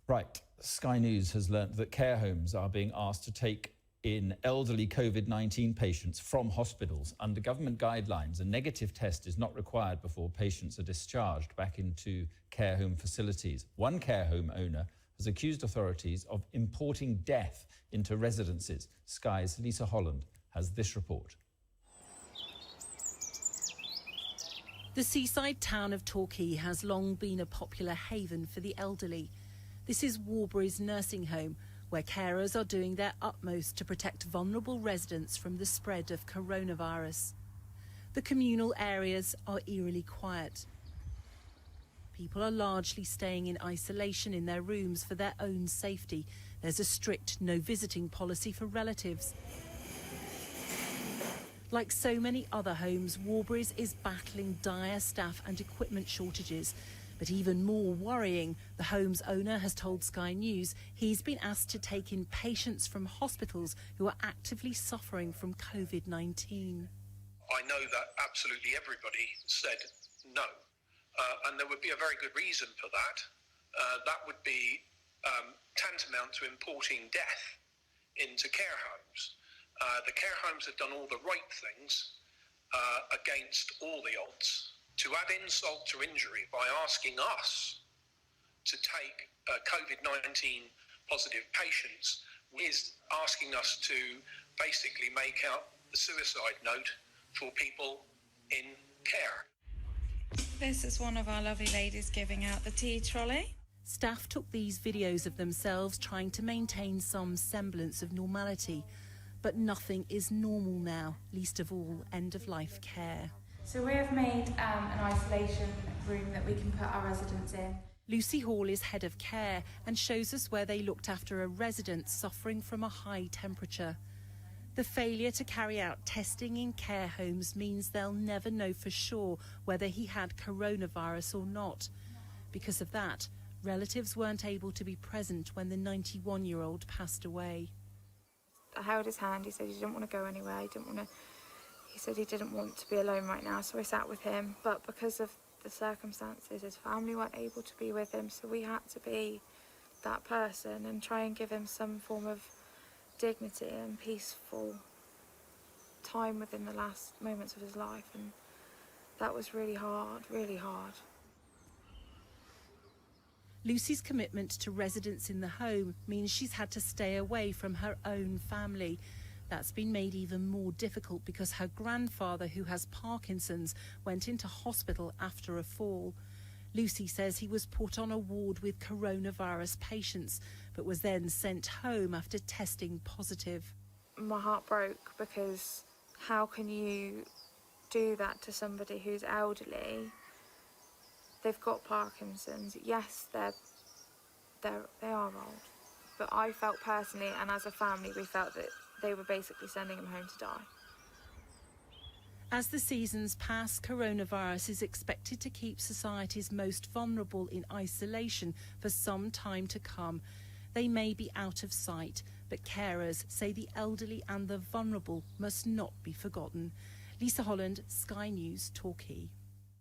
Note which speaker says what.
Speaker 1: Right. Sky News has learnt that care homes are being asked to take in elderly COVID-19 patients from hospitals. Under government guidelines, a negative test is not required before patients are discharged back into care home facilities. One care home owner has accused authorities of importing death into residences. Sky's Lisa Holland has this report.
Speaker 2: The seaside town of Torquay has long been a popular haven for the elderly. This is Warbury's nursing home, where carers are doing their utmost to protect vulnerable residents from the spread of coronavirus. The communal areas are eerily quiet. People are largely staying in isolation in their rooms for their own safety. There's a strict no visiting policy for relatives. Like so many other homes, Warbury's is battling dire staff and equipment shortages. But even more worrying, the home's owner has told Sky News he's been asked to take in patients from hospitals who are actively suffering from COVID-19.
Speaker 3: I know that absolutely everybody said no, and there would be a very good reason for that. That would be tantamount to importing death into care homes. The care homes have done all the right things against all the odds. To add insult to injury by asking us to take COVID-19 positive patients is asking us to basically make out the suicide note for people in care.
Speaker 4: This is one of our lovely ladies giving out the tea trolley.
Speaker 2: Staff took these videos of themselves trying to maintain some semblance of normality. But nothing is normal now, least of all end-of-life care.
Speaker 4: So we have made an isolation room that we can put our residents in.
Speaker 2: Lucy Hall is head of care and shows us where they looked after a resident suffering from a high temperature. The failure to carry out testing in care homes means they'll never know for sure whether he had coronavirus or not. Because of that, relatives weren't able to be present when the 91-year-old passed away.
Speaker 4: I held his hand. He said he didn't want to go anywhere. He said he didn't want to be alone right now, so I sat with him. But because of the circumstances, his family weren't able to be with him, so we had to be that person and try and give him some form of dignity and peaceful time within the last moments of his life, and that was really hard, really hard.
Speaker 2: Lucy's commitment to residents in the home means she's had to stay away from her own family. That's been made even more difficult because her grandfather, who has Parkinson's, went into hospital after a fall. Lucy says he was put on a ward with coronavirus patients, but was then sent home after testing positive.
Speaker 4: My heart broke because how can you do that to somebody who's elderly? They've got Parkinson's. Yes, they are old. But I felt personally, and as a family, we felt that they were basically sending him home to die.
Speaker 2: As the seasons pass, coronavirus is expected to keep society's most vulnerable in isolation for some time to come. They may be out of sight, but carers say the elderly and the vulnerable must not be forgotten. Lisa Holland, Sky News, Torquay.